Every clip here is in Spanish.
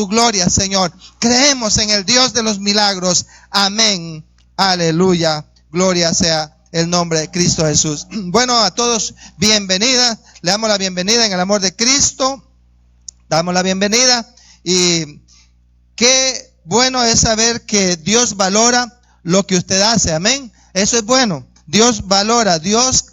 tu gloria, Señor. Creemos en el Dios de los milagros. Amén. Aleluya. Gloria sea el nombre de Cristo Jesús. Bueno, a todos, bienvenida. Le damos la bienvenida en el amor de Cristo. Damos la bienvenida. Y qué bueno es saber que Dios valora lo que usted hace. Amén. Eso es bueno. Dios valora. Dios,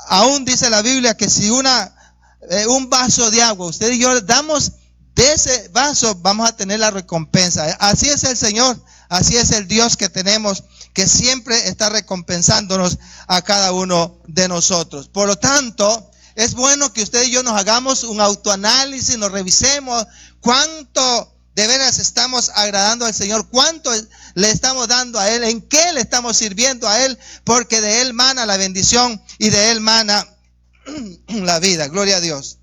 aún dice la Biblia que si un vaso de agua, usted y yo damos de ese vaso, vamos a tener la recompensa. Así es el Señor, así es el Dios que tenemos, que siempre está recompensándonos a cada uno de nosotros. Por lo tanto, es bueno que usted y yo nos hagamos un autoanálisis, nos revisemos cuánto de veras estamos agradando al Señor, cuánto le estamos dando a Él, en qué le estamos sirviendo a Él, porque de Él mana la bendición y de Él mana la vida. Gloria a Dios.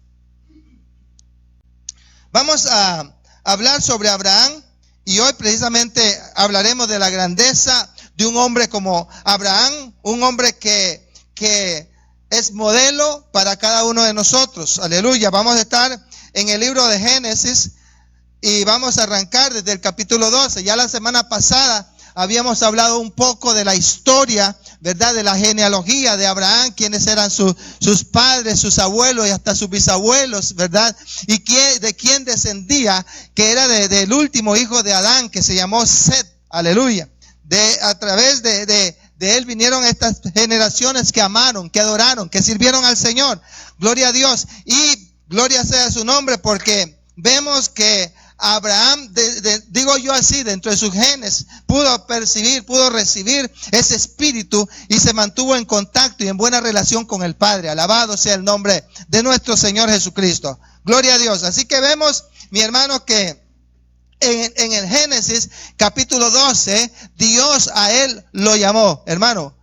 Vamos a hablar sobre Abraham y hoy precisamente hablaremos de la grandeza de un hombre como Abraham, un hombre que es modelo para cada uno de nosotros. Aleluya. Vamos a estar en el libro de Génesis y vamos a arrancar desde el capítulo 12. Ya la semana pasada habíamos hablado un poco de la historia, ¿verdad? De la genealogía de Abraham, quiénes eran sus padres, sus abuelos y hasta sus bisabuelos, ¿verdad? Y de quién descendía, que era del último hijo de Adán, que se llamó Set. Aleluya. A través de él vinieron estas generaciones que amaron, que adoraron, que sirvieron al Señor. Gloria a Dios. Y gloria sea su nombre, porque vemos que Abraham, digo yo así, dentro de sus genes, pudo recibir ese espíritu y se mantuvo en contacto y en buena relación con el Padre. Alabado sea el nombre de nuestro Señor Jesucristo. Gloria a Dios. Así que vemos, mi hermano, que en el Génesis capítulo 12, Dios a él lo llamó. Hermano,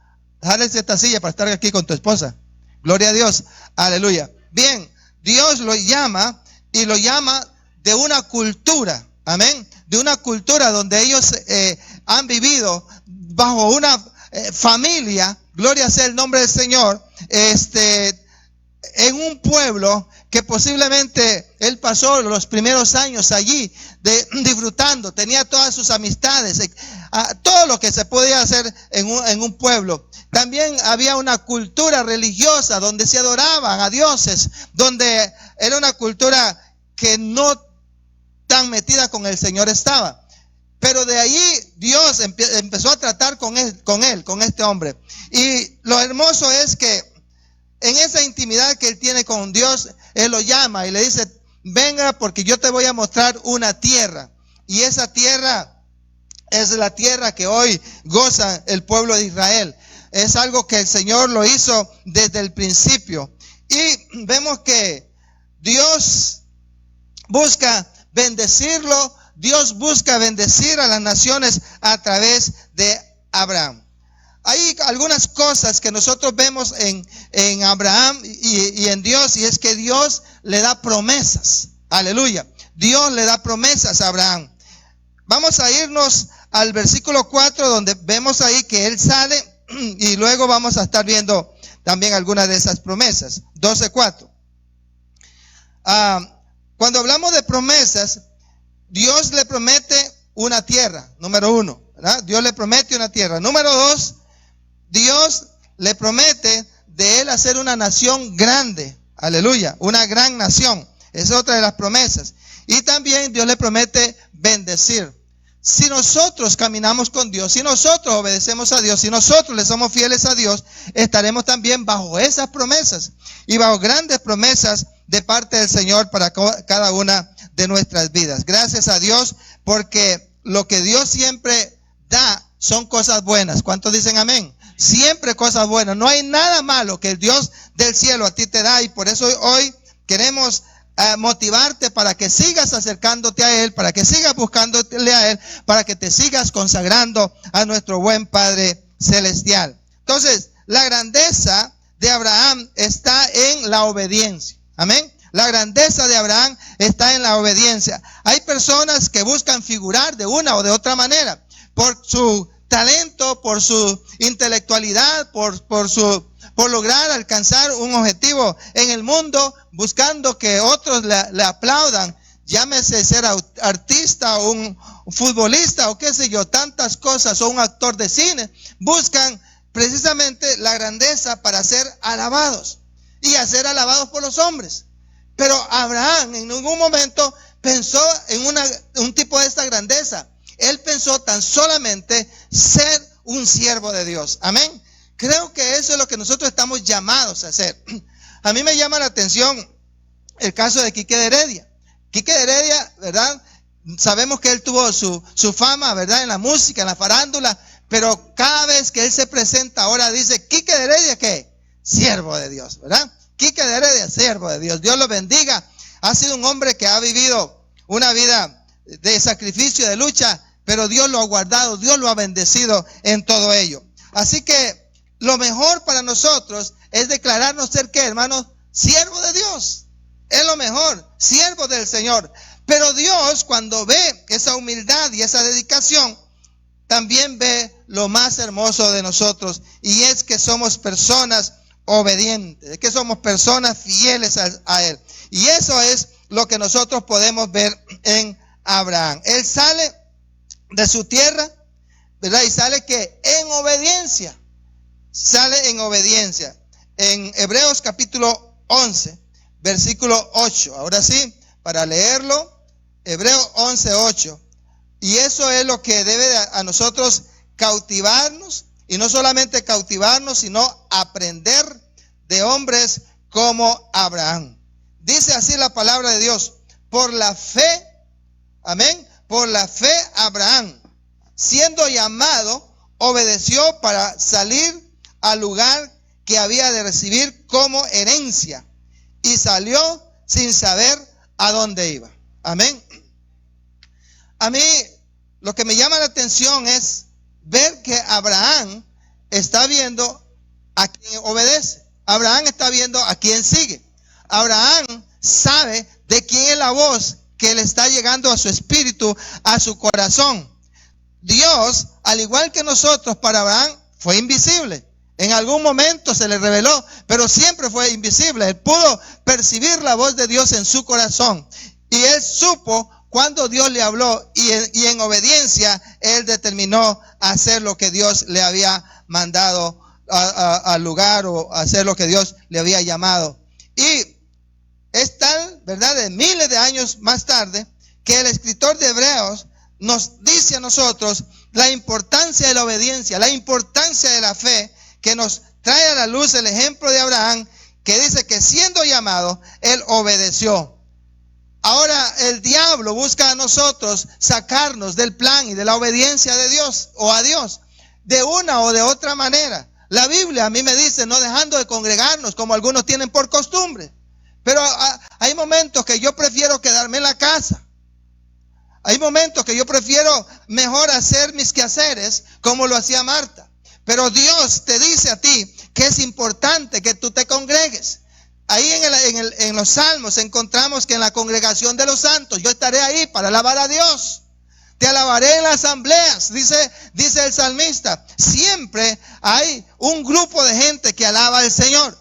jálese esta silla para estar aquí con tu esposa. Gloria a Dios. Aleluya. Bien, Dios lo llama y lo llama de una cultura, amén, de una cultura donde ellos han vivido bajo una familia, gloria sea el nombre del Señor, en un pueblo que posiblemente él pasó los primeros años allí disfrutando, tenía todas sus amistades, todo lo que se podía hacer en un pueblo. También había una cultura religiosa donde se adoraban a dioses, donde era una cultura que no tan metida con el Señor estaba. Pero de ahí Dios empezó a tratar con este hombre. Y lo hermoso es que en esa intimidad que él tiene con Dios, él lo llama y le dice: venga, porque yo te voy a mostrar una tierra. Y esa tierra es la tierra que hoy goza el pueblo de Israel. Es algo que el Señor lo hizo desde el principio. Y vemos que Dios busca bendecirlo, Dios busca bendecir a las naciones a través de Abraham. Hay algunas cosas que nosotros vemos en Abraham y en Dios, y es que Dios le da promesas. Aleluya. Dios le da promesas a Abraham. Vamos a irnos al versículo 4, donde vemos ahí que él sale, y luego vamos a estar viendo también algunas de esas promesas. 12:4. Cuando hablamos de promesas, Dios le promete una tierra, número 1, ¿verdad? Dios le promete una tierra. Número 2, Dios le promete de él hacer una nación grande. Aleluya, una gran nación. Es otra de las promesas. Y también Dios le promete bendecir. Si nosotros caminamos con Dios, si nosotros obedecemos a Dios, si nosotros le somos fieles a Dios, estaremos también bajo esas promesas y bajo grandes promesas de parte del Señor para cada una de nuestras vidas. Gracias a Dios, porque lo que Dios siempre da son cosas buenas. ¿Cuántos dicen amén? Siempre cosas buenas. No hay nada malo que el Dios del cielo a ti te da, y por eso hoy queremos motivarte para que sigas acercándote a Él, para que sigas buscándole a Él, para que te sigas consagrando a nuestro buen Padre Celestial. Entonces, la grandeza de Abraham está en la obediencia. Amén. La grandeza de Abraham está en la obediencia. Hay personas que buscan figurar de una o de otra manera, por su talento, por su intelectualidad, por lograr alcanzar un objetivo en el mundo, buscando que otros le aplaudan, llámese ser artista o un futbolista o qué sé yo, tantas cosas, o un actor de cine, buscan precisamente la grandeza para ser alabados y a ser alabados por los hombres. Pero Abraham en ningún momento pensó en un tipo de esta grandeza. Él pensó tan solamente ser un siervo de Dios. Amén. Creo que eso es lo que nosotros estamos llamados a hacer. A mí me llama la atención el caso de Quique de Heredia. Quique de Heredia, ¿verdad? Sabemos que él tuvo su fama, ¿verdad? En la música, en la farándula, pero cada vez que él se presenta ahora dice, Quique de Heredia, ¿qué? Siervo de Dios, ¿verdad? Quique de Heredia, siervo de Dios. Dios lo bendiga. Ha sido un hombre que ha vivido una vida de sacrificio, de lucha, pero Dios lo ha guardado, Dios lo ha bendecido en todo ello. Así que lo mejor para nosotros es declararnos ser, ¿qué, hermanos? Siervo de Dios. Es lo mejor, siervo del Señor. Pero Dios, cuando ve esa humildad y esa dedicación, también ve lo más hermoso de nosotros, y es que somos personas obedientes, es que somos personas fieles a Él. Y eso es lo que nosotros podemos ver en Abraham. Él sale de su tierra, ¿verdad? Y sale que en obediencia, sale en obediencia. En Hebreos capítulo 11, versículo 8, ahora sí, para leerlo, Hebreos 11, 8. Y eso es lo que debe a nosotros cautivarnos, y no solamente cautivarnos, sino aprender de hombres como Abraham. Dice así la palabra de Dios: por la fe, amén, por la fe Abraham, siendo llamado, obedeció para salir al lugar que había de recibir como herencia, y salió sin saber a dónde iba. Amén. A mí lo que me llama la atención es ver que Abraham está viendo a quien obedece. Abraham está viendo a quien sigue. Abraham sabe de quién es la voz que le está llegando a su espíritu, a su corazón. Dios, al igual que nosotros, para Abraham fue invisible. En algún momento se le reveló, pero siempre fue invisible. Él pudo percibir la voz de Dios en su corazón. Y él supo cuando Dios le habló, y en obediencia él determinó hacer lo que Dios le había mandado al lugar, o hacer lo que Dios le había llamado. Y es tal, ¿verdad?, de miles de años más tarde, que el escritor de Hebreos nos dice a nosotros la importancia de la obediencia, la importancia de la fe, que nos trae a la luz el ejemplo de Abraham, que dice que siendo llamado, él obedeció. Ahora el diablo busca a nosotros sacarnos del plan y de la obediencia de Dios o a Dios de una o de otra manera. La Biblia a mí me dice, no dejando de congregarnos como algunos tienen por costumbre. Pero hay momentos que yo prefiero quedarme en la casa. Hay momentos que yo prefiero mejor hacer mis quehaceres como lo hacía Marta. Pero Dios te dice a ti que es importante que tú te congregues. Ahí en los Salmos encontramos que en la congregación de los santos yo estaré ahí para alabar a Dios. Te alabaré en las asambleas, dice el salmista. Siempre hay un grupo de gente que alaba al Señor.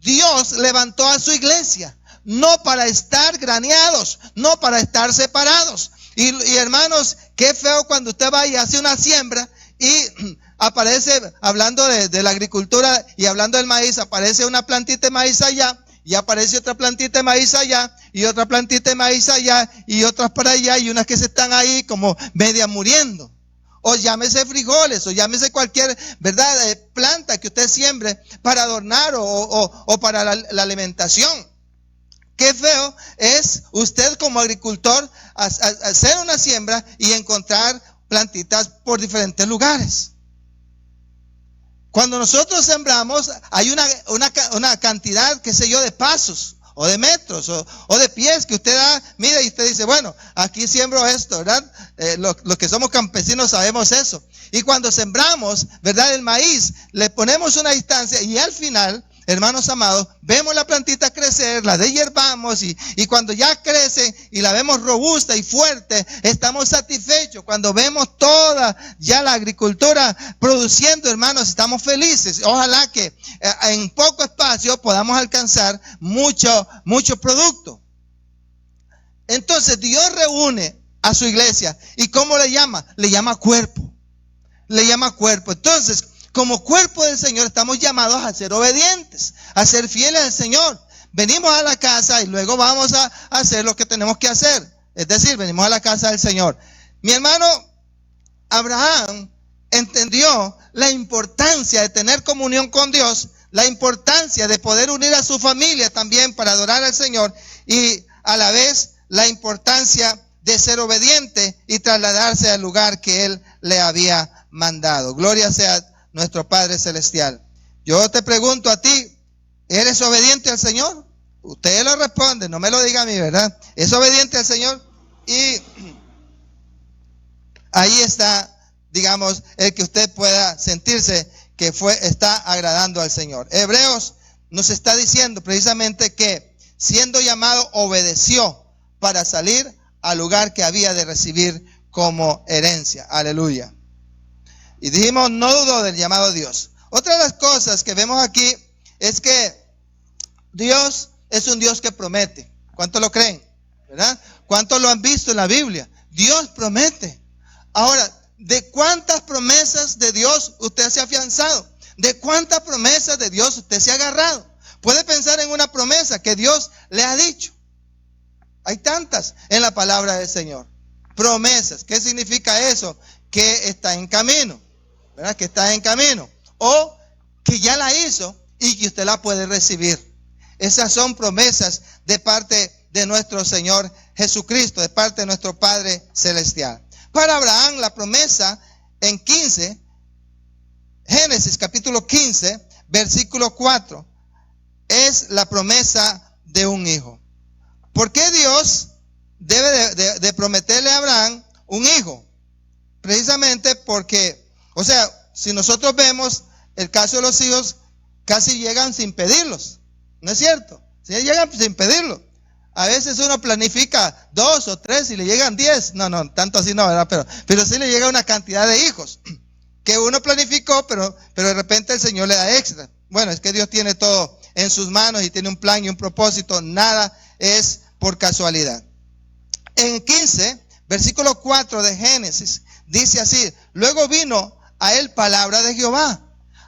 Dios levantó a su iglesia, no para estar graneados, no para estar separados. Y hermanos, qué feo cuando usted va y hace una siembra y aparece, hablando de la agricultura y hablando del maíz, aparece una plantita de maíz allá, y aparece otra plantita de maíz allá, y otra plantita de maíz allá, y otras para allá, y unas que se están ahí como media muriendo. O llámese frijoles, o llámese cualquier, ¿verdad?, planta que usted siembre para adornar o para la alimentación. Qué feo es usted como agricultor hacer una siembra y encontrar plantitas por diferentes lugares. Cuando nosotros sembramos, hay una cantidad, qué sé yo, de pasos, o de metros, o de pies que usted da, mira, y usted dice, bueno, aquí siembro esto, ¿verdad? Los que somos campesinos sabemos eso. Y cuando sembramos, ¿verdad?, el maíz, le ponemos una distancia, y al final, hermanos amados, vemos la plantita crecer, la deshiervamos, y cuando ya crece y la vemos robusta y fuerte, estamos satisfechos. Cuando vemos toda ya la agricultura produciendo, hermanos, estamos felices. Ojalá que en poco espacio podamos alcanzar mucho producto. Entonces Dios reúne a su iglesia. ¿Y cómo le llama? Le llama cuerpo. Le llama cuerpo. Entonces, como cuerpo del Señor, estamos llamados a ser obedientes, a ser fieles al Señor. Venimos a la casa y luego vamos a hacer lo que tenemos que hacer. Es decir, venimos a la casa del Señor. Mi hermano Abraham entendió la importancia de tener comunión con Dios, la importancia de poder unir a su familia también para adorar al Señor y a la vez la importancia de ser obediente y trasladarse al lugar que Él le había mandado. Gloria sea nuestro Padre Celestial. Yo te pregunto a ti, ¿eres obediente al Señor? Usted lo responde, no me lo diga a mí, ¿verdad? ¿Es obediente al Señor? Y ahí está, digamos, el que usted pueda sentirse que está agradando al Señor. Hebreos nos está diciendo precisamente que siendo llamado obedeció para salir al lugar que había de recibir como herencia. Aleluya. Y dijimos, no dudó del llamado de Dios. Otra de las cosas que vemos aquí es que Dios es un Dios que promete. ¿Cuántos lo creen? ¿Verdad? ¿Cuántos lo han visto en la Biblia? Dios promete. Ahora, ¿de cuántas promesas de Dios usted se ha afianzado? ¿De cuántas promesas de Dios usted se ha agarrado? Puede pensar en una promesa que Dios le ha dicho. Hay tantas en la palabra del Señor. Promesas. ¿Qué significa eso? Que está en camino. ¿Verdad? Que está en camino. O que ya la hizo y que usted la puede recibir. Esas son promesas de parte de nuestro Señor Jesucristo, de parte de nuestro Padre Celestial. Para Abraham, la promesa en Génesis capítulo 15, versículo 4, es la promesa de un hijo. ¿Por qué Dios debe de prometerle a Abraham un hijo? Precisamente porque, o sea, si nosotros vemos el caso de los hijos, casi llegan sin pedirlos. ¿No es cierto? Si llegan sin pedirlo. A veces uno planifica 2 o 3 y le llegan 10. No, tanto así no, ¿verdad? Pero sí le llega una cantidad de hijos que uno planificó, pero de repente el Señor le da extra. Bueno, es que Dios tiene todo en sus manos y tiene un plan y un propósito. Nada es por casualidad. En 15, versículo 4 de Génesis, dice así: luego vino a él palabra de Jehová.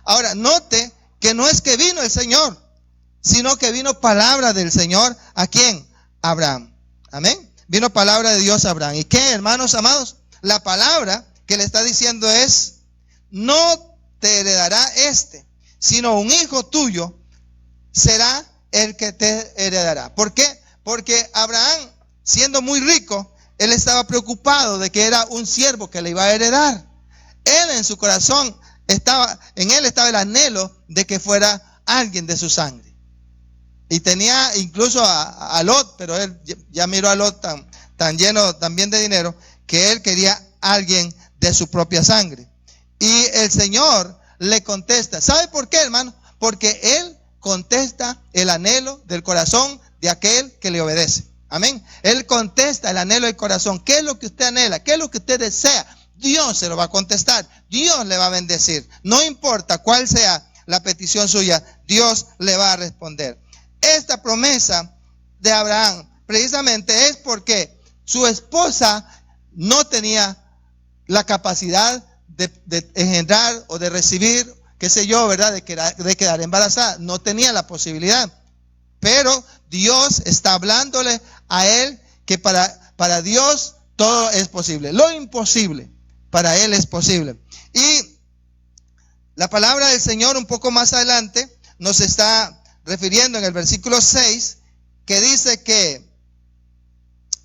Ahora, note que no es que vino el Señor, sino que vino palabra del Señor. ¿A quién? A Abraham. Amén. Vino palabra de Dios a Abraham. ¿Y qué, hermanos amados? La palabra que le está diciendo es: no te heredará sino un hijo tuyo será el que te heredará. ¿Por qué? Porque Abraham, siendo muy rico, él estaba preocupado de que era un siervo que le iba a heredar. Él en su corazón en él estaba el anhelo de que fuera alguien de su sangre. Y tenía incluso a Lot, pero él ya miró a Lot tan lleno también de dinero, que él quería alguien de su propia sangre. Y el Señor le contesta. ¿Sabe por qué, hermano? Porque Él contesta el anhelo del corazón de aquel que le obedece. Amén. Él contesta el anhelo del corazón. ¿Qué es lo que usted anhela? ¿Qué es lo que usted desea? Dios se lo va a contestar. Dios le va a bendecir. No importa cuál sea la petición suya, Dios le va a responder. Esta promesa de Abraham precisamente es porque su esposa no tenía la capacidad de engendrar o de recibir, qué sé yo, ¿verdad? De quedar embarazada. No tenía la posibilidad. Pero Dios está hablándole a él que para Dios todo es posible. Lo imposible, para Él es posible. Y la palabra del Señor un poco más adelante nos está refiriendo en el versículo 6, que dice que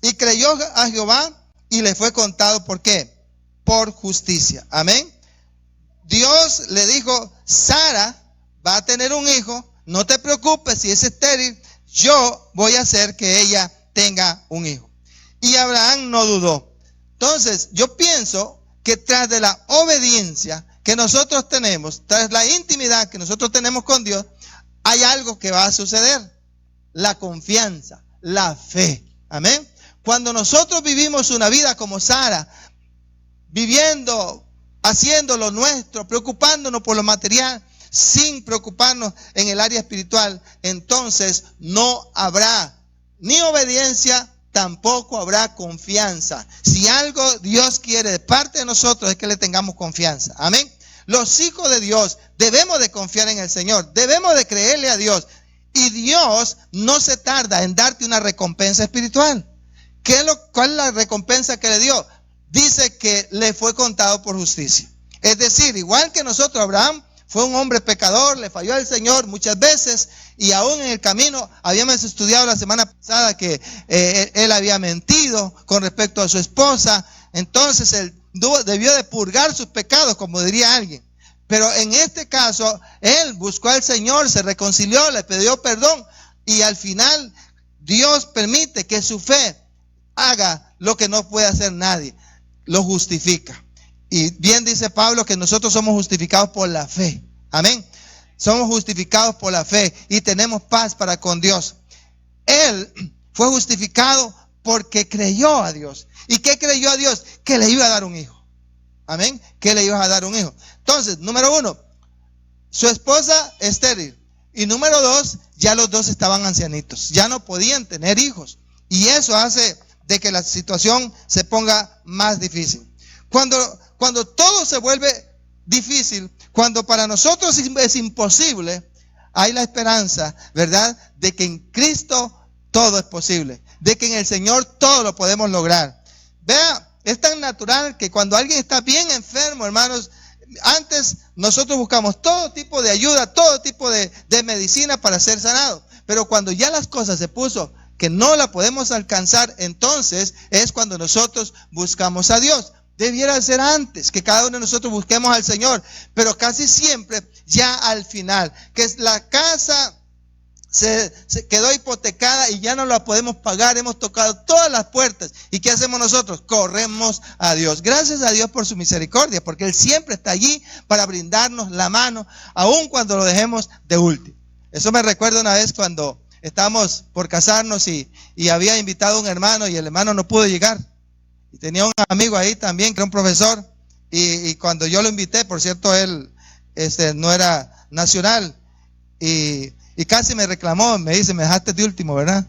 y creyó a Jehová y le fue contado, ¿por qué? Por justicia. Amén. Dios le dijo: Sara va a tener un hijo, no te preocupes si es estéril, yo voy a hacer que ella tenga un hijo. Y Abraham no dudó. Entonces, yo pienso que tras de la obediencia que nosotros tenemos, tras la intimidad que nosotros tenemos con Dios, hay algo que va a suceder: la confianza, la fe. Amén. Cuando nosotros vivimos una vida como Sara, viviendo, haciendo lo nuestro, preocupándonos por lo material, sin preocuparnos en el área espiritual, entonces no habrá ni obediencia tampoco habrá confianza. Si algo Dios quiere de parte de nosotros es que le tengamos confianza. Amén. Los hijos de Dios debemos de confiar en el Señor, debemos de creerle a Dios. Y Dios no se tarda en darte una recompensa espiritual. ¿Cuál es la recompensa que le dio? Dice que le fue contado por justicia. Es decir, igual que nosotros, Abraham fue un hombre pecador, le falló al Señor muchas veces, y aún en el camino, habíamos estudiado la semana pasada que él había mentido con respecto a su esposa. Entonces él debió de purgar sus pecados, como diría alguien. Pero en este caso, él buscó al Señor, se reconcilió, le pidió perdón, y al final Dios permite que su fe haga lo que no puede hacer nadie, lo justifica. Y bien dice Pablo que nosotros somos justificados por la fe. Amén. Somos justificados por la fe y tenemos paz para con Dios. Él fue justificado porque creyó a Dios. ¿Y qué creyó a Dios? Que le iba a dar un hijo. Amén. Que le iba a dar un hijo. Entonces, número 1, su esposa estéril. Y número 2, ya los dos estaban ancianitos. Ya no podían tener hijos. Y eso hace de que la situación se ponga más difícil. Cuando todo se vuelve difícil, cuando para nosotros es imposible, hay la esperanza, ¿verdad?, de que en Cristo todo es posible, de que en el Señor todo lo podemos lograr. Vea, es tan natural que cuando alguien está bien enfermo, hermanos, antes nosotros buscamos todo tipo de ayuda, todo tipo de medicina para ser sanado. Pero cuando ya las cosas se puso que no la podemos alcanzar, entonces es cuando nosotros buscamos a Dios. Debiera ser antes que cada uno de nosotros busquemos al Señor, pero casi siempre ya al final, que la casa se quedó hipotecada y ya no la podemos pagar, hemos tocado todas las puertas. ¿Y qué hacemos nosotros? Corremos a Dios. Gracias a Dios por su misericordia, porque Él siempre está allí para brindarnos la mano, aun cuando lo dejemos de último. Eso me recuerda una vez cuando estábamos por casarnos y había invitado a un hermano y el hermano no pudo llegar. Y tenía un amigo ahí también que era un profesor, y cuando yo lo invité, por cierto, él no era nacional, y casi me reclamó, me dice, me dejaste de último, ¿verdad?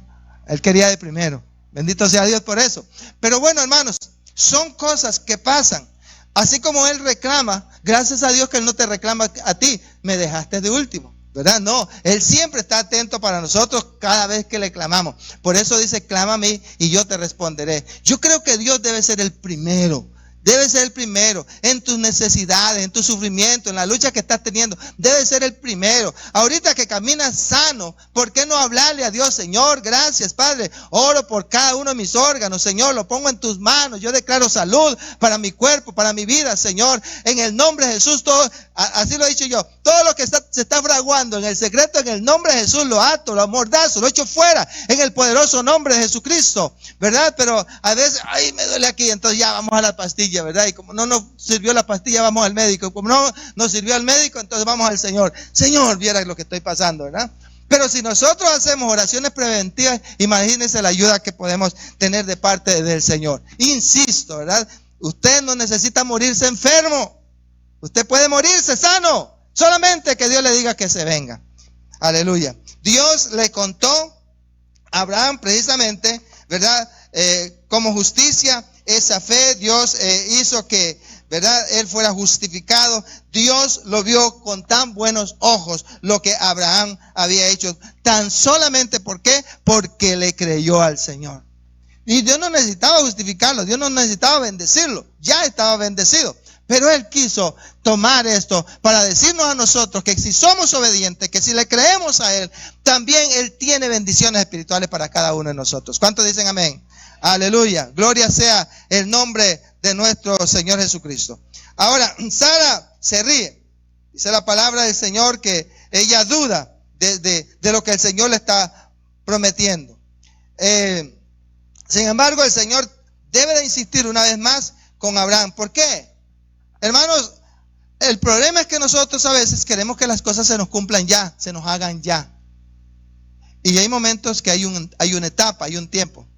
Él quería de primero. Bendito sea Dios por eso. Pero bueno, hermanos, son cosas que pasan. Así como él reclama, gracias a Dios que él no te reclama a ti, me dejaste de último, ¿verdad? No, Él siempre está atento para nosotros cada vez que le clamamos. Por eso dice, clama a mí y yo te responderé. Yo creo que Dios debe ser el primero. Debe ser el primero en tus necesidades, en tu sufrimiento, en la lucha que estás teniendo. Debe ser el primero. Ahorita que caminas sano, ¿por qué no hablarle a Dios? Señor, gracias, Padre. Oro por cada uno de mis órganos, Señor. Lo pongo en tus manos. Yo declaro salud para mi cuerpo, para mi vida, Señor. En el nombre de Jesús, todo, así lo he dicho yo. Todo lo que se está fraguando en el secreto, en el nombre de Jesús, lo ato, lo amordazo, lo echo fuera. En el poderoso nombre de Jesucristo, ¿verdad? Pero a veces, ay, me duele aquí, entonces ya vamos a la pastilla, ¿verdad? Y como no nos sirvió la pastilla, vamos al médico. Como no nos sirvió al médico, entonces vamos al Señor. Señor, viera lo que estoy pasando, ¿verdad? Pero si nosotros hacemos oraciones preventivas, imagínense la ayuda que podemos tener de parte del Señor. Insisto, ¿verdad? Usted no necesita morirse enfermo. Usted puede morirse sano. Solamente que Dios le diga que se venga. Aleluya. Dios le contó a Abraham precisamente, ¿verdad? Como justicia, esa fe, Dios hizo que, ¿verdad?, él fuera justificado. Dios lo vio con tan buenos ojos lo que Abraham había hecho. Tan solamente, ¿por qué? Porque le creyó al Señor. Y Dios no necesitaba justificarlo, Dios no necesitaba bendecirlo, ya estaba bendecido. Pero Él quiso tomar esto para decirnos a nosotros que si somos obedientes, que si le creemos a Él, también Él tiene bendiciones espirituales para cada uno de nosotros. ¿Cuántos dicen amén? Aleluya. Gloria sea el nombre de nuestro Señor Jesucristo. Ahora, Sara se ríe. Dice la palabra del Señor que ella duda de lo que el Señor le está prometiendo. Sin embargo, el Señor debe de insistir una vez más con Abraham. ¿Por qué? Hermanos, el problema es que nosotros a veces queremos que las cosas se nos cumplan ya, se nos hagan ya. Y hay momentos que hay una etapa, hay un tiempo.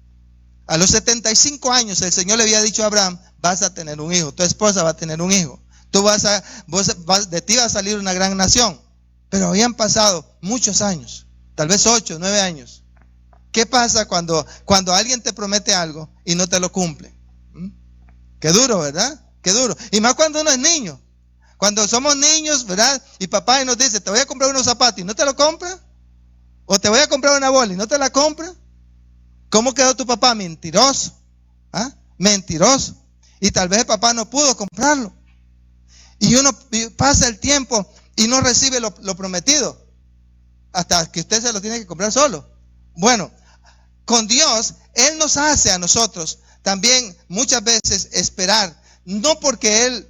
A los 75 años el Señor le había dicho a Abraham, vas a tener un hijo, tu esposa va a tener un hijo. De ti va a salir una gran nación. Pero habían pasado muchos años, tal vez 8, 9 años. ¿Qué pasa cuando alguien te promete algo y no te lo cumple? Qué duro, ¿verdad? Qué duro. Y más cuando uno es niño. Cuando somos niños, ¿verdad? Y papá nos dice, te voy a comprar unos zapatos y no te lo compra. O te voy a comprar una bola y no te la compra. ¿Cómo quedó tu papá? Mentiroso. ¿Ah? Mentiroso. Y tal vez el papá no pudo comprarlo. Y uno pasa el tiempo y no recibe lo prometido. Hasta que usted se lo tiene que comprar solo. Bueno, con Dios, Él nos hace a nosotros también muchas veces esperar. No porque Él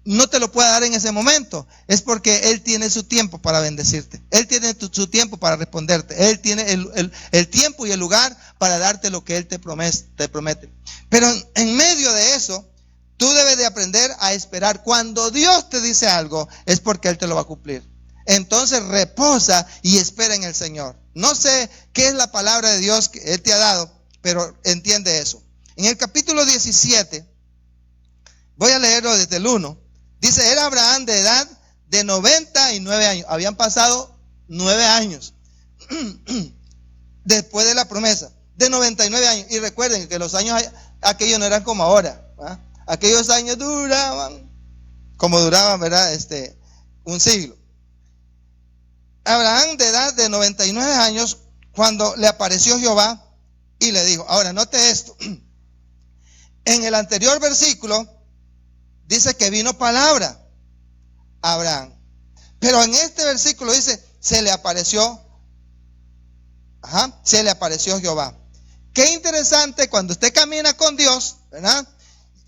no te lo pueda dar en ese momento, es porque Él tiene su tiempo para bendecirte. Él tiene su tiempo para responderte. Él tiene el tiempo y el lugar para darte lo que Él te promete. Pero en medio de eso, tú debes de aprender a esperar. Cuando Dios te dice algo, es porque Él te lo va a cumplir. Entonces reposa y espera en el Señor. No sé qué es la palabra de Dios que Él te ha dado, pero entiende eso. En el capítulo 17, voy a leerlo desde el 1. Dice, era Abraham de edad de 99 años. Habían pasado 9 años después de la promesa. De 99 años. Y recuerden que los años aquellos no eran como ahora. ¿Ah? Aquellos años duraban como duraban, ¿verdad? Un siglo. Abraham de edad de 99 años cuando le apareció Jehová y le dijo. Ahora, note esto. En el anterior versículo dice que vino palabra a Abraham. Pero en este versículo dice, se le apareció Jehová. Qué interesante cuando usted camina con Dios, ¿verdad?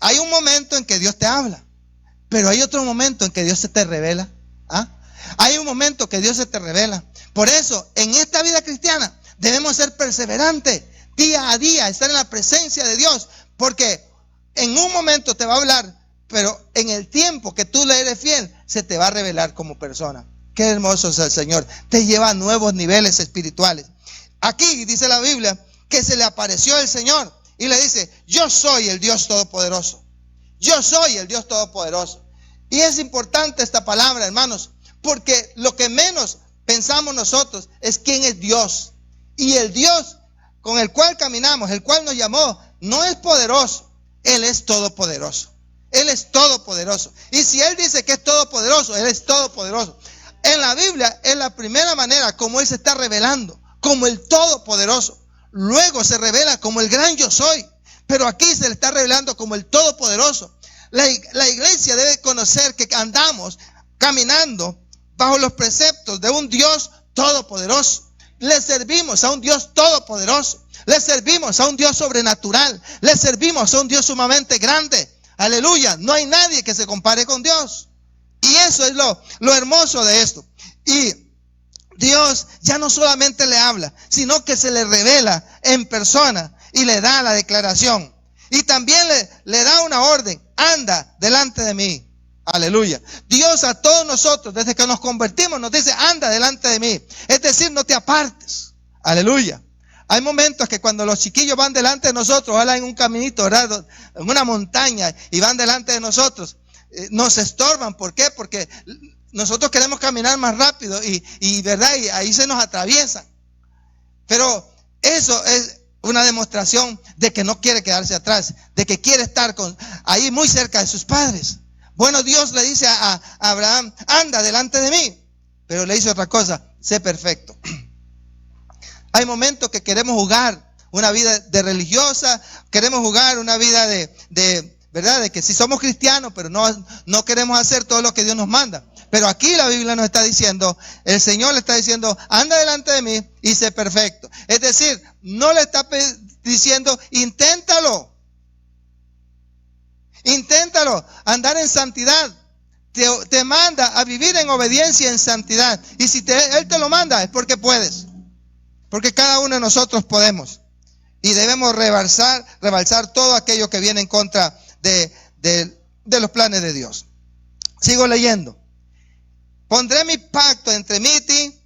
Hay un momento en que Dios te habla, pero hay otro momento en que Dios se te revela. ¿Ah? Hay un momento que Dios se te revela. Por eso, en esta vida cristiana, debemos ser perseverantes, día a día, estar en la presencia de Dios, porque en un momento te va a hablar, pero en el tiempo que tú le eres fiel, se te va a revelar como persona. Qué hermoso es el Señor. Te lleva a nuevos niveles espirituales. Aquí dice la Biblia que se le apareció el Señor y le dice, yo soy el Dios Todopoderoso. Yo soy el Dios Todopoderoso. Y es importante esta palabra, hermanos, porque lo que menos pensamos nosotros es quién es Dios. Y el Dios con el cual caminamos, el cual nos llamó, no es poderoso. Él es todopoderoso. Él es todopoderoso. Y si Él dice que es todopoderoso, Él es todopoderoso. En la Biblia es la primera manera como Él se está revelando, como el todopoderoso. Luego se revela como el gran yo soy. Pero aquí se le está revelando como el todopoderoso. La iglesia debe conocer que andamos caminando bajo los preceptos de un Dios todopoderoso. Le servimos a un Dios todopoderoso. Le servimos a un Dios sobrenatural. Le servimos a un Dios sumamente grande. Aleluya, no hay nadie que se compare con Dios. Y eso es lo hermoso de esto. Y Dios ya no solamente le habla, sino que se le revela en persona y le da la declaración. Y también le da una orden, anda delante de mí. Aleluya. Dios a todos nosotros, desde que nos convertimos, nos dice, anda delante de mí. Es decir, no te apartes. Aleluya. Hay momentos que cuando los chiquillos van delante de nosotros, ojalá en un caminito, ¿verdad? En una montaña, y van delante de nosotros, nos estorban. ¿Por qué? Porque nosotros queremos caminar más rápido y ¿verdad? Y ahí se nos atraviesan. Pero eso es una demostración de que no quiere quedarse atrás, de que quiere estar ahí muy cerca de sus padres. Bueno, Dios le dice a Abraham, anda delante de mí. Pero le dice otra cosa, sé perfecto. Hay momentos que queremos jugar una vida de religiosa, queremos jugar una vida de ¿verdad? De que si somos cristianos, pero no queremos hacer todo lo que Dios nos manda. Pero aquí la Biblia nos está diciendo, el Señor le está diciendo, anda delante de mí y sé perfecto. Es decir, no le está diciendo, inténtalo, andar en santidad. Te manda a vivir en obediencia en santidad. Y si Él te lo manda, es porque puedes. Porque cada uno de nosotros podemos. Y debemos rebalsar todo aquello que viene en contra de los planes de Dios. Sigo leyendo. Pondré mi pacto entre mí y ti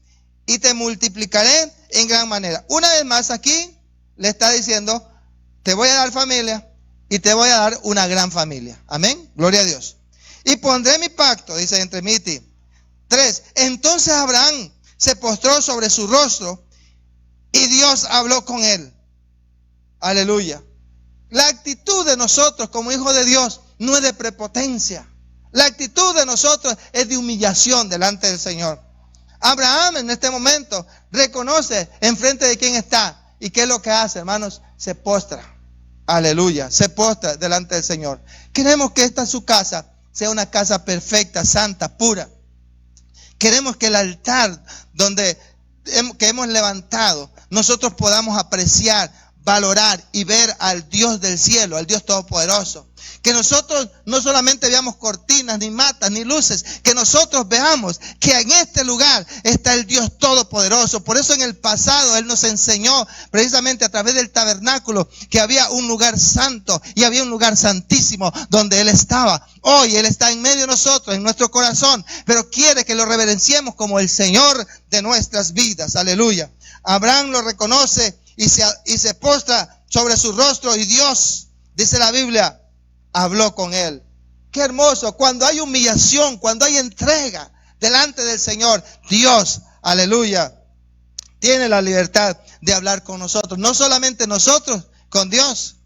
y te multiplicaré en gran manera. Una vez más aquí le está diciendo, te voy a dar familia y te voy a dar una gran familia. Amén. Gloria a Dios. Y pondré mi pacto, dice, entre mí y ti. 3. Entonces Abraham se postró sobre su rostro y Dios habló con él. Aleluya. La actitud de nosotros como hijos de Dios no es de prepotencia. La actitud de nosotros es de humillación delante del Señor. Abraham en este momento reconoce enfrente de quién está. ¿Y qué es lo que hace, hermanos? Se postra. Aleluya. Se postra delante del Señor. Queremos que esta su casa sea una casa perfecta, santa, pura. Queremos que el altar que hemos levantado, nosotros podamos apreciar, valorar y ver al Dios del cielo, al Dios todopoderoso. Que nosotros no solamente veamos cortinas, ni matas, ni luces, que nosotros veamos que en este lugar está el Dios todopoderoso. Por eso en el pasado Él nos enseñó precisamente a través del tabernáculo que había un lugar santo y había un lugar santísimo donde Él estaba. Hoy Él está en medio de nosotros, en nuestro corazón, pero quiere que lo reverenciemos como el Señor de nuestras vidas. Aleluya. Abraham lo reconoce y se postra sobre su rostro y Dios, dice la Biblia, habló con él. Qué hermoso, cuando hay humillación, cuando hay entrega delante del Señor, Dios, aleluya, tiene la libertad de hablar con nosotros. No solamente nosotros, con Dios.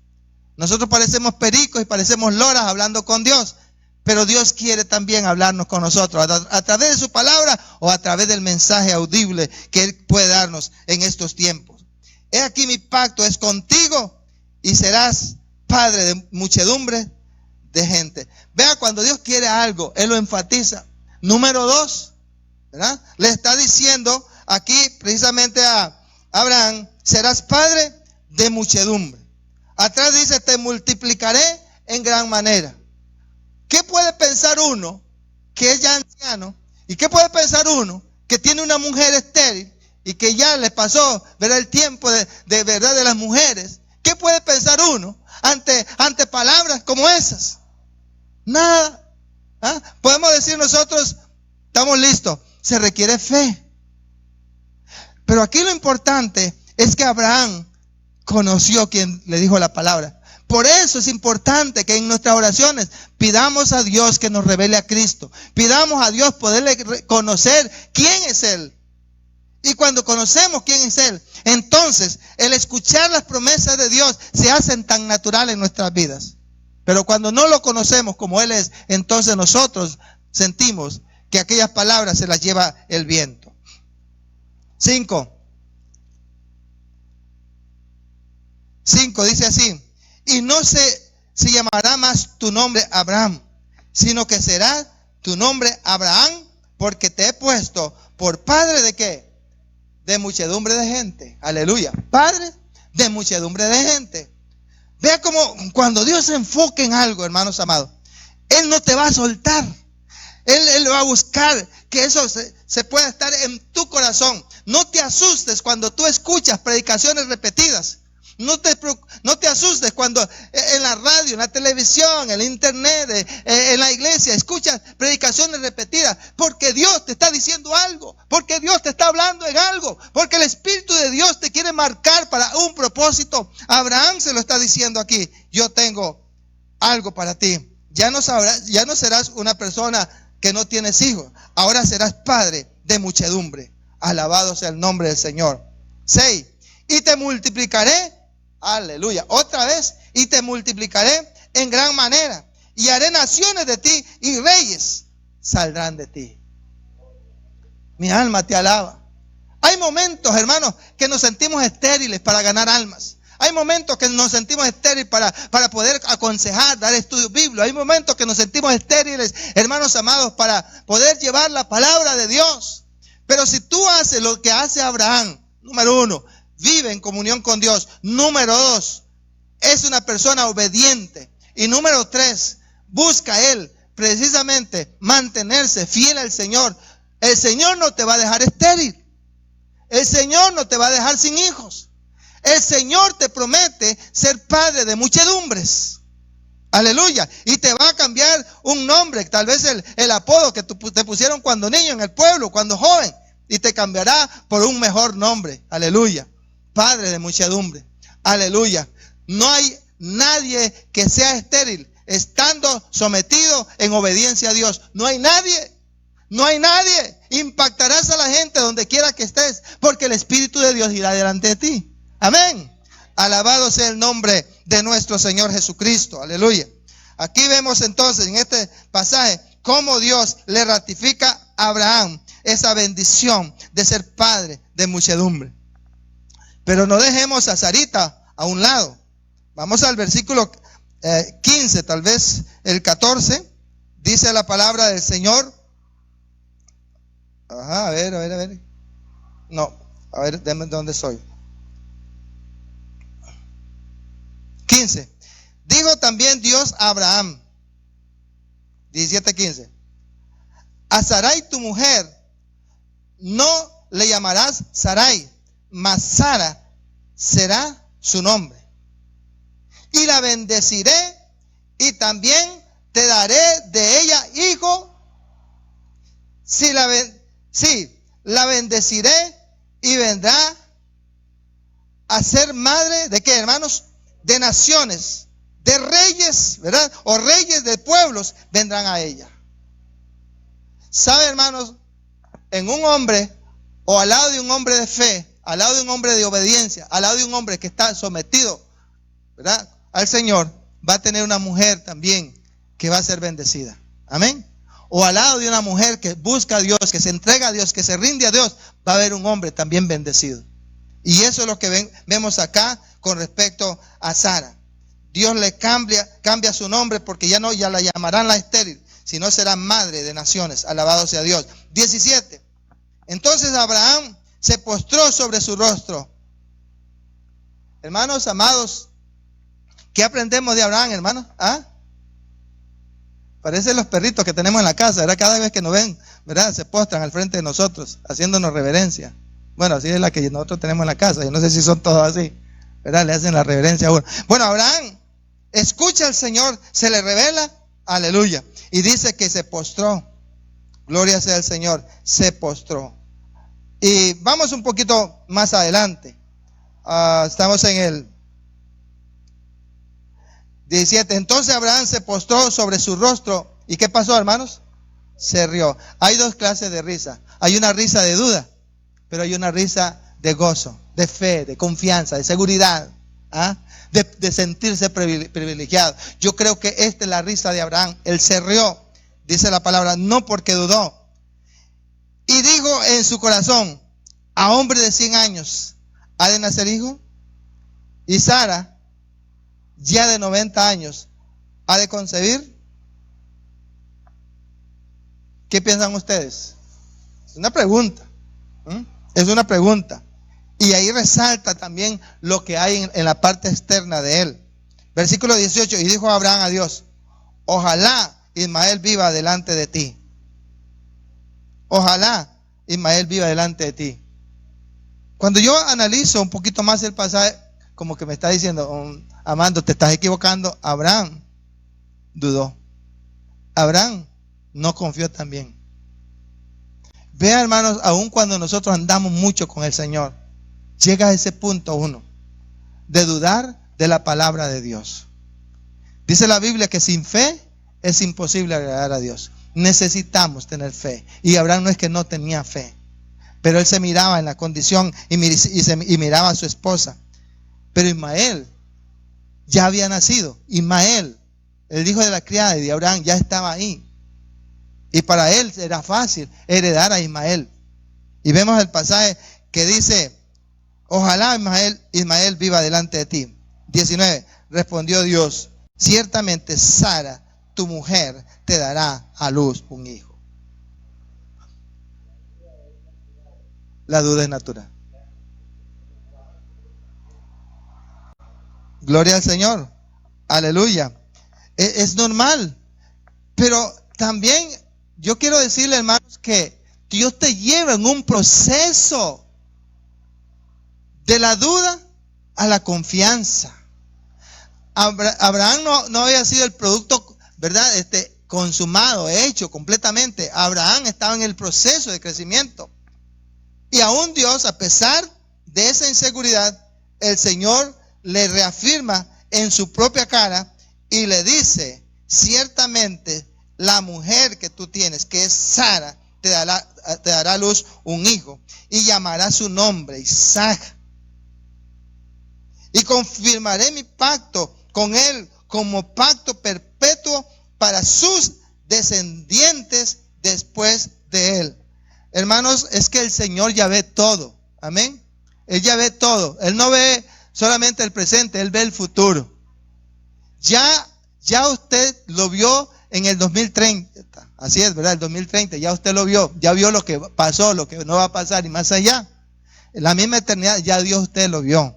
Nosotros parecemos pericos y parecemos loras hablando con Dios, pero Dios quiere también hablarnos con nosotros a través de su palabra o a través del mensaje audible que Él puede darnos en estos tiempos. He aquí mi pacto es contigo y serás padre de muchedumbre de gente. Vea, cuando Dios quiere algo, Él lo enfatiza. Número 2, ¿verdad? Le está diciendo aquí precisamente a Abraham, serás padre de muchedumbre. Atrás dice, te multiplicaré en gran manera. ¿Qué puede pensar uno que es ya anciano? ¿Y qué puede pensar uno que tiene una mujer estéril y que ya le pasó, ¿verdad?, el tiempo de verdad de las mujeres? ¿Qué puede pensar uno ante palabras como esas? Nada. ¿Ah? Podemos decir nosotros, estamos listos. Se requiere fe. Pero aquí lo importante es que Abraham conoció quien le dijo la palabra. Por eso es importante que en nuestras oraciones pidamos a Dios que nos revele a Cristo. Pidamos a Dios poderle conocer quién es Él. Y cuando conocemos quién es Él, entonces el escuchar las promesas de Dios se hacen tan naturales en nuestras vidas. Pero cuando no lo conocemos como Él es, entonces nosotros sentimos que aquellas palabras se las lleva el viento. 5 dice así, y no se llamará más tu nombre Abraham, sino que será tu nombre Abraham, porque te he puesto por padre de ¿qué? De muchedumbre de gente. Aleluya. Padre de muchedumbre de gente. Vea cómo cuando Dios se enfoca en algo, hermanos amados, Él no te va a soltar. Él va a buscar que eso se pueda estar en tu corazón. No te asustes cuando tú escuchas predicaciones repetidas. No te asustes cuando en la radio, en la televisión, en el internet, en la iglesia escuchas predicaciones repetidas, porque Dios te está diciendo algo, porque Dios te está hablando en algo, porque el Espíritu de Dios te quiere marcar para un propósito. Abraham se lo está diciendo aquí, yo tengo algo para ti. Ya no serás una persona que no tienes hijos, ahora serás padre de muchedumbre. Alabado sea el nombre del Señor. 6. Y te multiplicaré. Aleluya. Otra vez. Y te multiplicaré en gran manera. Y haré naciones de ti y reyes saldrán de ti. Mi alma te alaba. Hay momentos, hermanos, que nos sentimos estériles para ganar almas. Hay momentos que nos sentimos estériles para poder aconsejar, dar estudios bíblicos. Hay momentos que nos sentimos estériles, hermanos amados, para poder llevar la palabra de Dios. Pero si tú haces lo que hace Abraham, número 1, vive en comunión con Dios. Número 2, es una persona obediente. Y número 3, busca Él precisamente mantenerse fiel al Señor. El Señor no te va a dejar estéril. El Señor no te va a dejar sin hijos. El Señor te promete ser padre de muchedumbres. Aleluya. Y te va a cambiar un nombre, tal vez el apodo que te pusieron cuando niño en el pueblo, cuando joven. Y te cambiará por un mejor nombre. Aleluya. Padre de muchedumbre. Aleluya. No hay nadie que sea estéril estando sometido en obediencia a Dios. No hay nadie. No hay nadie. Impactarás a la gente donde quiera que estés, porque el Espíritu de Dios irá delante de ti. Amén. Alabado sea el nombre de nuestro Señor Jesucristo. Aleluya. Aquí vemos entonces en este pasaje cómo Dios le ratifica a Abraham esa bendición de ser padre de muchedumbre. Pero no dejemos a Sarita a un lado. Vamos al versículo 15, tal vez el 14. Dice la palabra del Señor. Ajá, a ver. No, a ver, déjame dónde soy. 15. Dijo también Dios a Abraham, 17:15, a Sarai tu mujer no le llamarás Sarai, mas Sara será su nombre. Y la bendeciré y también te daré de ella hijo. Sí, la bendeciré y vendrá a ser madre de qué, hermanos, de naciones, de reyes, ¿verdad? O reyes de pueblos vendrán a ella. ¿Sabe, hermanos? En un hombre, o al lado de un hombre de fe, al lado de un hombre de obediencia, al lado de un hombre que está sometido, ¿verdad?, al Señor, va a tener una mujer también que va a ser bendecida. Amén. O al lado de una mujer que busca a Dios, que se entrega a Dios, que se rinde a Dios, va a haber un hombre también bendecido. Y eso es lo que vemos acá con respecto a Sara. Dios le cambia su nombre, porque ya la llamarán la estéril, sino será madre de naciones. Alabado sea Dios. 17. Entonces Abraham se postró sobre su rostro. Hermanos amados, ¿qué aprendemos de Abraham, hermanos? ¿Ah? Parecen los perritos que tenemos en la casa, ¿verdad? Cada vez que nos ven, ¿verdad?, se postran al frente de nosotros, haciéndonos reverencia. Bueno, así es la que nosotros tenemos en la casa. Yo no sé si son todos así, ¿verdad? Le hacen la reverencia a uno. Bueno, Abraham escucha al Señor, se le revela, aleluya, y dice que se postró. Gloria sea al Señor, se postró. Y vamos un poquito más adelante. Estamos en el 17. Entonces Abraham se postró sobre su rostro. ¿Y qué pasó, hermanos? Se rió. Hay dos clases de risa. Hay una risa de duda, pero hay una risa de gozo, de fe, de confianza, de seguridad, de sentirse privilegiado. Yo creo que esta es la risa de Abraham. Él se rió, dice la palabra, no porque dudó. Y dijo en su corazón: a hombre de 100 años ha de nacer hijo. Y Sara, ya de 90 años, ha de concebir. ¿Qué piensan ustedes? Es una pregunta. Es una pregunta. Y ahí resalta también lo que hay en la parte externa de él. Versículo 18. Y dijo Abraham a Dios: ojalá Ismael viva delante de ti. Ojalá Ismael viva delante de ti. Cuando yo analizo un poquito más el pasaje, como que me está diciendo: Amando, te estás equivocando. Abraham dudó. Abraham no confió también. Vea, hermanos, aun cuando nosotros andamos mucho con el Señor, llega a ese punto uno de dudar de la palabra de Dios. Dice la Biblia que sin fe es imposible agradar a Dios. Necesitamos tener fe. Y Abraham no es que no tenía fe, pero él se miraba en la condición y miraba a su esposa. Pero Ismael ya había nacido. Ismael, el hijo de la criada de Abraham, ya estaba ahí. Y para él era fácil heredar a Ismael. Y vemos el pasaje que dice: ojalá Ismael viva delante de ti. 19. Respondió Dios: ciertamente Sara, tu mujer, te dará a luz un hijo. La duda es natural. Gloria al Señor. Aleluya. Es normal. Pero también yo quiero decirle, hermanos, que Dios te lleva en un proceso de la duda a la confianza. Abraham no había sido el producto, ¿verdad?, consumado, hecho completamente. Abraham estaba en el proceso de crecimiento. Y aún Dios, a pesar de esa inseguridad, el Señor le reafirma en su propia cara y le dice: ciertamente la mujer que tú tienes, que es Sara, te dará a luz un hijo y llamará su nombre Isaac. Y confirmaré mi pacto con él como pacto perpetuo para sus descendientes después de él. Hermanos, es que el Señor ya ve todo. Amén. Él ya ve todo. Él no ve solamente el presente, Él ve el futuro. Ya usted lo vio en el 2030. Así es, ¿verdad? El 2030, ya usted lo vio. Ya vio lo que pasó, lo que no va a pasar y más allá. En la misma eternidad, ya Dios usted lo vio.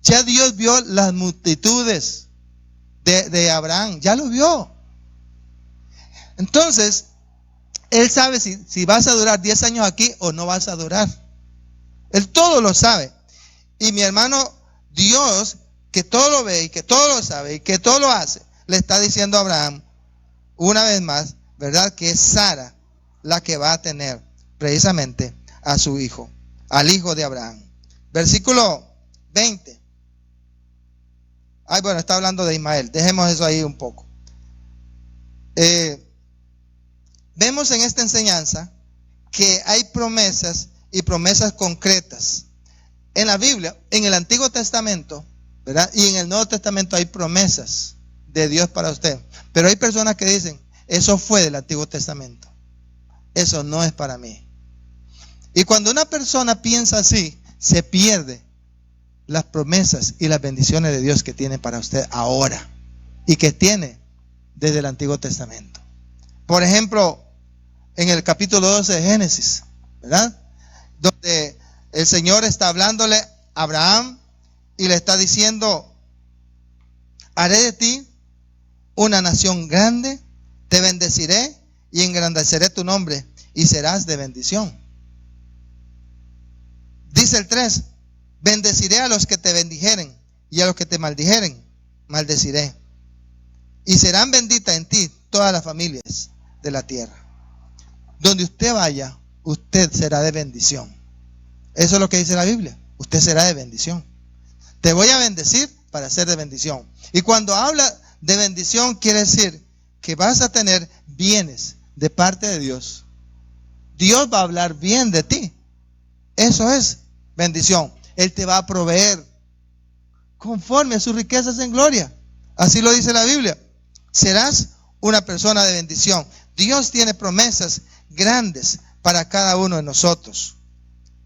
Ya Dios vio las multitudes de Abraham. Ya lo vio. Entonces, Él sabe si vas a durar 10 años aquí o no vas a durar. Él todo lo sabe. Y mi hermano, Dios, que todo lo ve y que todo lo sabe y que todo lo hace, le está diciendo a Abraham, una vez más, ¿verdad? Que es Sara la que va a tener precisamente a su hijo, al hijo de Abraham. Versículo 20. Bueno, está hablando de Ismael. Dejemos eso ahí un poco. Vemos en esta enseñanza que hay promesas y promesas concretas. En la Biblia, en el Antiguo Testamento, ¿verdad? Y en el Nuevo Testamento hay promesas de Dios para usted. Pero hay personas que dicen, eso fue del Antiguo Testamento. Eso no es para mí. Y cuando una persona piensa así, se pierde las promesas y las bendiciones de Dios que tiene para usted ahora y que tiene desde el Antiguo Testamento. Por ejemplo, en el capítulo 12 de Génesis, ¿verdad? Donde el Señor está hablándole a Abraham y le está diciendo, haré de ti una nación grande, te bendeciré y engrandeceré tu nombre y serás de bendición. Dice el 3, bendeciré a los que te bendijeren y a los que te maldijeren, maldeciré. Y serán benditas en ti todas las familias de la tierra. Donde usted vaya, usted será de bendición. Eso es lo que dice la Biblia. Usted será de bendición. Te voy a bendecir para ser de bendición. Y cuando habla de bendición, quiere decir que vas a tener bienes de parte de Dios. Dios va a hablar bien de ti. Eso es bendición. Él te va a proveer conforme a sus riquezas en gloria. Así lo dice la Biblia. Serás una persona de bendición. Dios tiene promesas grandes para cada uno de nosotros.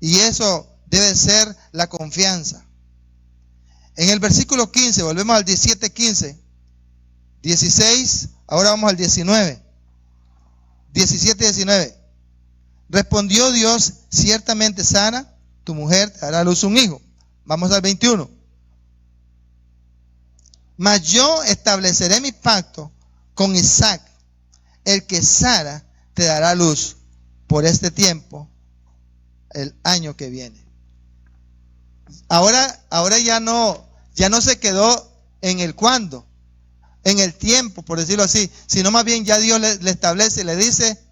Y eso debe ser la confianza. En el versículo 15, volvemos al 17-15. 16, ahora vamos al 19. 17-19. Respondió Dios, ciertamente Sara, tu mujer, te dará a luz un hijo. Vamos al 21. Mas yo estableceré mi pacto con Isaac, el que Sara te dará a luz por este tiempo, el año que viene. Ahora ya no se quedó en el cuándo, en el tiempo, por decirlo así, sino más bien ya Dios le establece y le dice,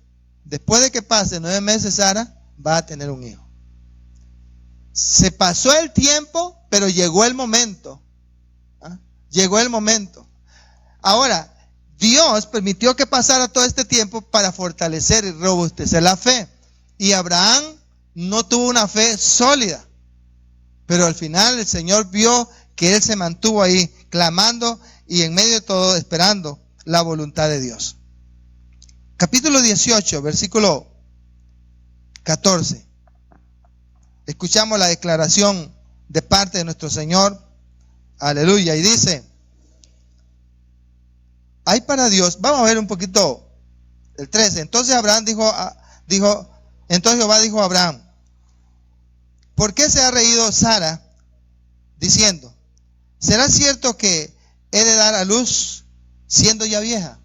después de que pase 9 meses, Sara va a tener un hijo. Se pasó el tiempo, pero llegó el momento. Llegó el momento. Ahora, Dios permitió que pasara todo este tiempo para fortalecer y robustecer la fe. Y Abraham no tuvo una fe sólida. Pero al final el Señor vio que él se mantuvo ahí, clamando y en medio de todo esperando la voluntad de Dios. Capítulo 18, versículo 14. Escuchamos la declaración de parte de nuestro Señor. Aleluya. Y dice, hay para Dios, vamos a ver un poquito el 13. Entonces Abraham entonces Jehová dijo a Abraham, ¿por qué se ha reído Sara diciendo, ¿será cierto que he de dar a luz siendo ya vieja?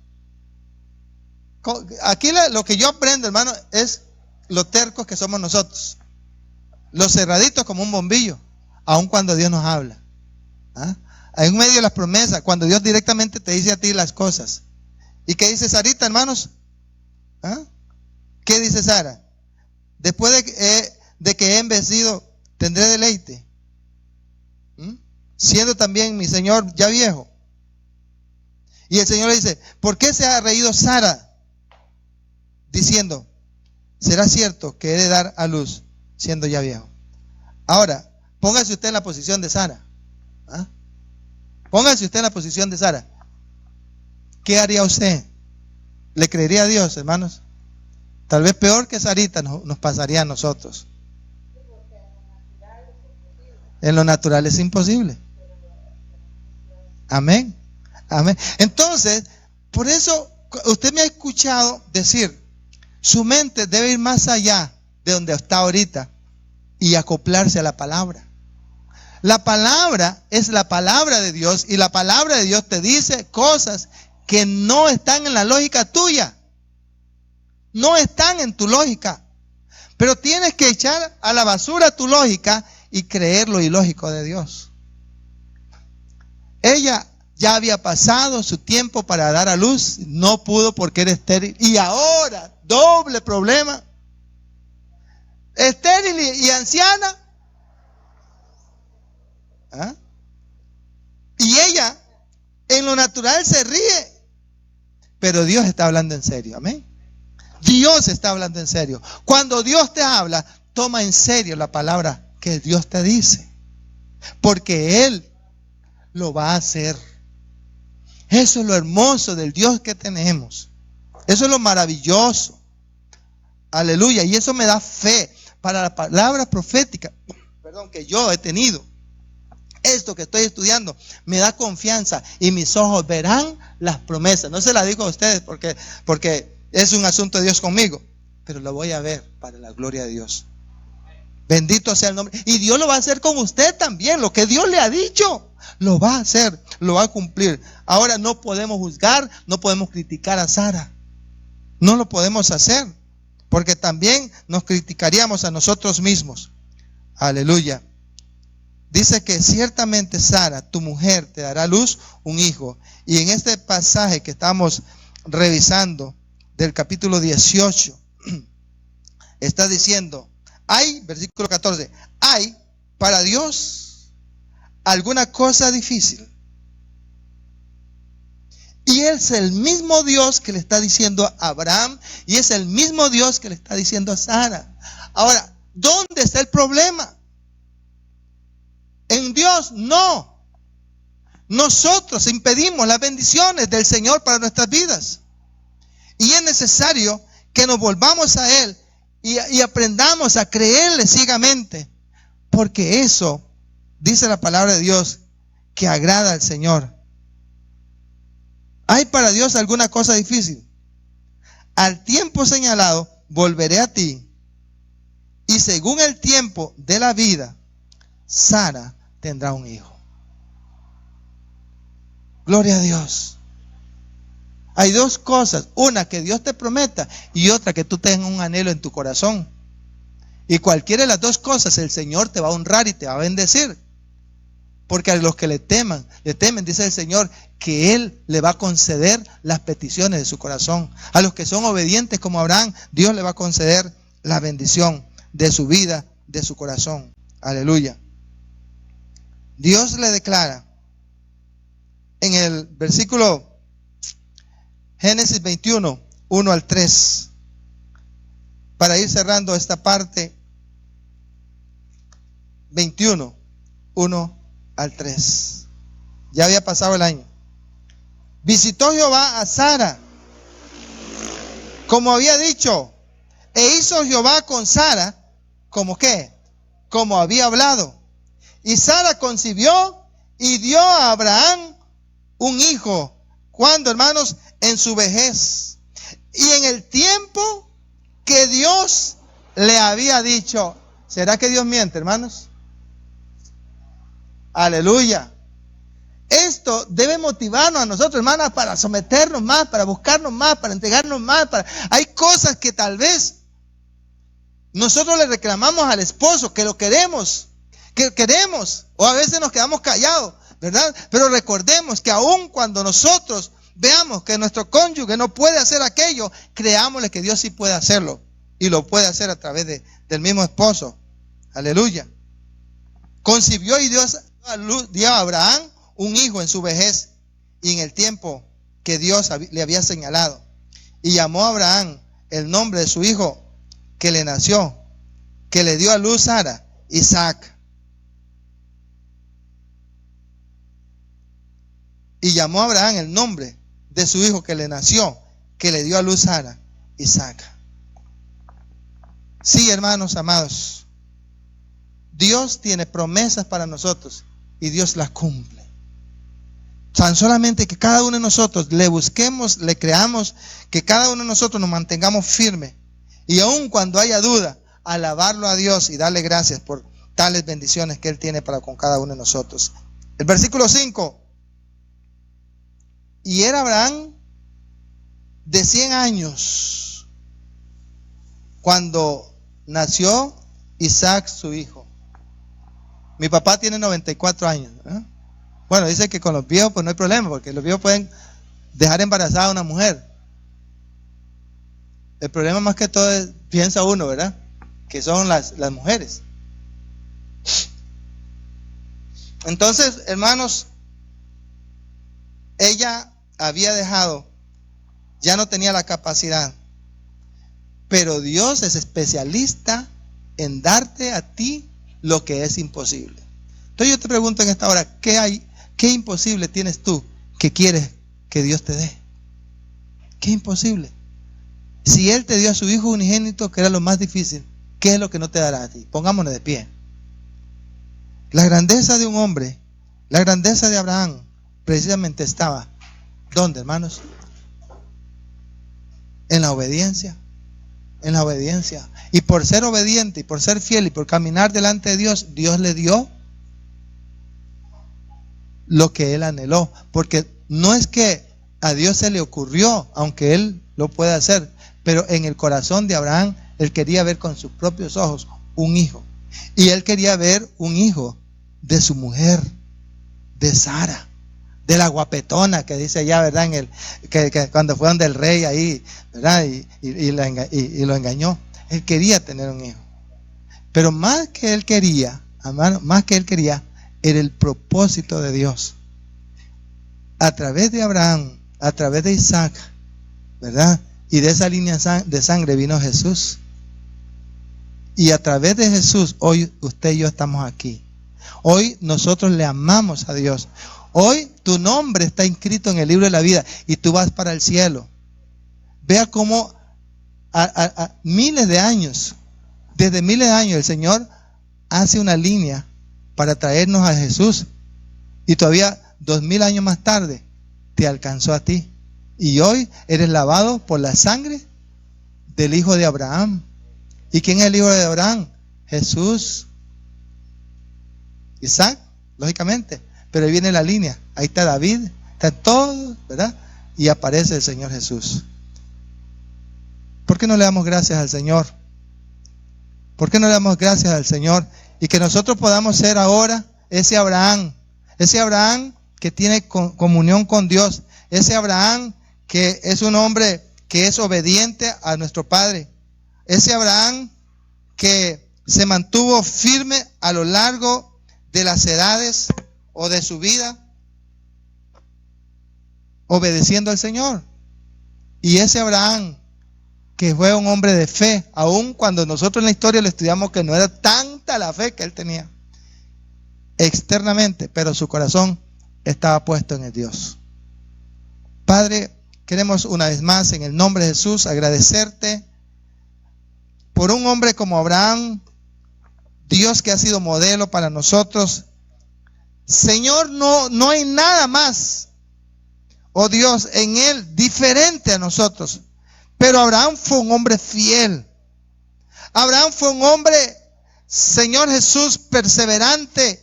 Aquí lo que yo aprendo, hermano, es lo tercos que somos nosotros. Los cerraditos como un bombillo, aun cuando Dios nos habla. En medio de las promesas, cuando Dios directamente te dice a ti las cosas. ¿Y qué dice Sarita, hermanos? ¿Qué dice Sara? Después de que he envejecido, tendré deleite, siendo también mi Señor ya viejo. Y el Señor le dice, ¿por qué se ha reído Sara? Diciendo, será cierto que he de dar a luz siendo ya viejo. Ahora, póngase usted en la posición de Sara. ¿Ah? Póngase usted en la posición de Sara. ¿Qué haría usted? ¿Le creería a Dios, hermanos? Tal vez peor que Sarita nos pasaría a nosotros. En lo natural es imposible. Amén. Amén. Entonces, por eso usted me ha escuchado decir, su mente debe ir más allá de donde está ahorita y acoplarse a la palabra. La palabra es la palabra de Dios, y la palabra de Dios te dice cosas que no están en la lógica tuya. No están en tu lógica. Pero tienes que echar a la basura tu lógica y creer lo ilógico de Dios. Ella ya había pasado su tiempo para dar a luz, no pudo porque era estéril. Y ahora, doble problema. Estéril y anciana. ¿Ah? Y ella, en lo natural, se ríe. Pero Dios está hablando en serio. Amén. Dios está hablando en serio. Cuando Dios te habla, toma en serio la palabra que Dios te dice. Porque Él lo va a hacer. Eso es lo hermoso del Dios que tenemos. Eso es lo maravilloso. Aleluya. Y eso me da fe para la palabra profética, que yo he tenido. Esto que estoy estudiando me da confianza y mis ojos verán las promesas. No se las digo a ustedes porque es un asunto de Dios conmigo, pero lo voy a ver para la gloria de Dios. Bendito sea el nombre. Y Dios lo va a hacer con usted también. Lo que Dios le ha dicho, lo va a hacer, lo va a cumplir. Ahora no podemos juzgar, no podemos criticar a Sara. No lo podemos hacer, porque también nos criticaríamos a nosotros mismos. Aleluya. Dice que ciertamente Sara, tu mujer, te dará a luz un hijo. Y en este pasaje que estamos revisando del capítulo 18, está diciendo, hay, versículo 14, ¿hay para Dios alguna cosa difícil? Y es el mismo Dios que le está diciendo a Abraham, y es el mismo Dios que le está diciendo a Sara. Ahora, ¿dónde está el problema? En Dios no. Nosotros impedimos las bendiciones del Señor para nuestras vidas. Y es necesario que nos volvamos a Él y aprendamos a creerle ciegamente. Porque eso, dice la palabra de Dios, que agrada al Señor. ¿Hay para Dios alguna cosa difícil? Al tiempo señalado volveré a ti. Y según el tiempo de la vida, Sara tendrá un hijo. Gloria a Dios. Hay dos cosas. Una, que Dios te prometa, y otra, que tú tengas un anhelo en tu corazón. Y cualquiera de las dos cosas, el Señor te va a honrar y te va a bendecir. Porque a los que le temen, dice el Señor, que Él le va a conceder las peticiones de su corazón. A los que son obedientes como Abraham, Dios le va a conceder la bendición de su vida, de su corazón. Aleluya. Dios le declara en el versículo Génesis 21, 1 al 3, para ir cerrando esta parte, 21, 1 al 3. Ya había pasado el año. Visitó Jehová a Sara, como había dicho, e hizo Jehová con Sara, ¿como qué? Como había hablado. Y Sara concibió y dio a Abraham un hijo. ¿Cuándo, hermanos? En su vejez. Y en el tiempo que Dios le había dicho. ¿Será que Dios miente, hermanos? Aleluya. Esto debe motivarnos a nosotros, hermanas, para someternos más, para buscarnos más, para entregarnos más. Hay cosas que tal vez nosotros le reclamamos al esposo, que lo queremos, o a veces nos quedamos callados, ¿verdad? Pero recordemos que aun cuando nosotros veamos que nuestro cónyuge no puede hacer aquello, creámosle que Dios sí puede hacerlo, y lo puede hacer a través del mismo esposo. Aleluya. Concibió y dio a Abraham un hijo en su vejez y en el tiempo que Dios le había señalado. Y llamó a Abraham el nombre de su hijo que le nació, que le dio a luz Sara, Isaac. Y llamó a Abraham el nombre de su hijo que le nació, que le dio a luz Sara, Isaac. Sí, hermanos amados, Dios tiene promesas para nosotros y Dios las cumple. Tan solamente que cada uno de nosotros le busquemos, le creamos, que cada uno de nosotros nos mantengamos firmes. Y aun cuando haya duda, alabarlo a Dios y darle gracias por tales bendiciones que Él tiene para con cada uno de nosotros. El versículo 5. Y era Abraham de 100 años cuando nació Isaac su hijo. Mi papá tiene 94 años. Bueno, dice que con los viejos pues no hay problema, porque los viejos pueden dejar embarazada a una mujer. El problema más que todo es, piensa uno, ¿verdad?, que son las mujeres. Entonces, hermanos, ella había dejado, ya no tenía la capacidad, pero Dios es especialista en darte a ti lo que es imposible. Entonces yo te pregunto en esta hora, ¿qué imposible tienes tú que quieres que Dios te dé? ¿Qué imposible? Si Él te dio a su hijo unigénito, que era lo más difícil, ¿qué es lo que no te dará a ti? Pongámonos de pie. La grandeza de un hombre, la grandeza de Abraham, precisamente estaba, ¿dónde, hermanos? En la obediencia. En la obediencia. Y por ser obediente y por ser fiel y por caminar delante de Dios, Dios le dio lo que él anheló. Porque no es que a Dios se le ocurrió, aunque Él lo puede hacer, pero en el corazón de Abraham, Él quería ver con sus propios ojos un hijo. Y Él quería ver un hijo de su mujer, de Sara, de la guapetona que dice allá, ¿verdad? Que cuando fue donde el rey ahí, ¿verdad? Y lo engañó. Él quería tener un hijo. Pero más que él quería, hermano, más que él quería, era el propósito de Dios. A través de Abraham, a través de Isaac, ¿verdad? Y de esa línea de sangre vino Jesús. Y a través de Jesús, hoy usted y yo estamos aquí. Hoy nosotros le amamos a Dios. Hoy tu nombre está inscrito en el libro de la vida y tú vas para el cielo. Vea cómo a miles de años, desde miles de años, el Señor hace una línea para traernos a Jesús. Y todavía 2000 años más tarde te alcanzó a ti. Y hoy eres lavado por la sangre del hijo de Abraham. ¿Y quién es el hijo de Abraham? Jesús. Isaac, lógicamente. Pero ahí viene la línea. Ahí está David, está todo, ¿verdad? Y aparece el Señor Jesús. ¿Por qué no le damos gracias al Señor? ¿Por qué no le damos gracias al Señor? Y que nosotros podamos ser ahora ese Abraham que tiene comunión con Dios, ese Abraham que es un hombre que es obediente a nuestro Padre, ese Abraham que se mantuvo firme a lo largo de las edades o de su vida, obedeciendo al Señor. Y ese Abraham que fue un hombre de fe, aun cuando nosotros en la historia le estudiamos que no era tanta la fe que él tenía externamente, pero su corazón estaba puesto en el Dios. Padre, queremos una vez más en el nombre de Jesús agradecerte por un hombre como Abraham, Dios que ha sido modelo para nosotros. Señor, no hay nada más, oh Dios, en él diferente a nosotros. Pero Abraham fue un hombre fiel. Abraham fue un hombre, Señor Jesús, perseverante.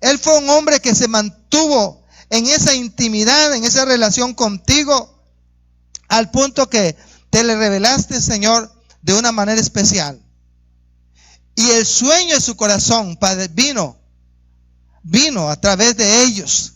Él fue un hombre que se mantuvo en esa intimidad, en esa relación contigo, al punto que te le revelaste, Señor, de una manera especial. Y el sueño de su corazón, Padre, vino a través de ellos.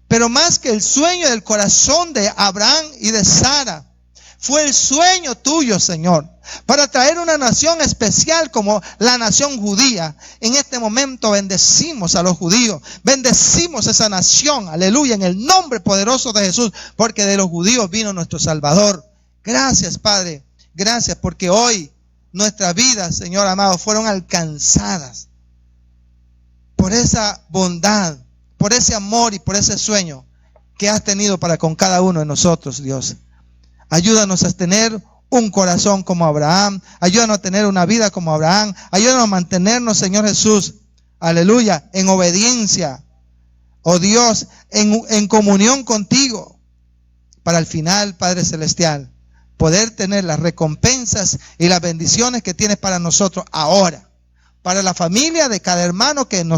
Pero más que el sueño del corazón de Abraham y de Sara, fue el sueño tuyo, Señor, para traer una nación especial como la nación judía. En este momento bendecimos a los judíos, bendecimos esa nación, aleluya, en el nombre poderoso de Jesús, porque de los judíos vino nuestro Salvador. Gracias, Padre, gracias, porque hoy nuestras vidas, Señor amado, fueron alcanzadas por esa bondad, por ese amor y por ese sueño que has tenido para con cada uno de nosotros, Dios. Ayúdanos a tener un corazón como Abraham. Ayúdanos a tener una vida como Abraham. Ayúdanos a mantenernos, Señor Jesús, aleluya, en obediencia, oh Dios, en comunión contigo, para al final, Padre Celestial, poder tener las recompensas y las bendiciones que tienes para nosotros ahora, para la familia de cada hermano que nos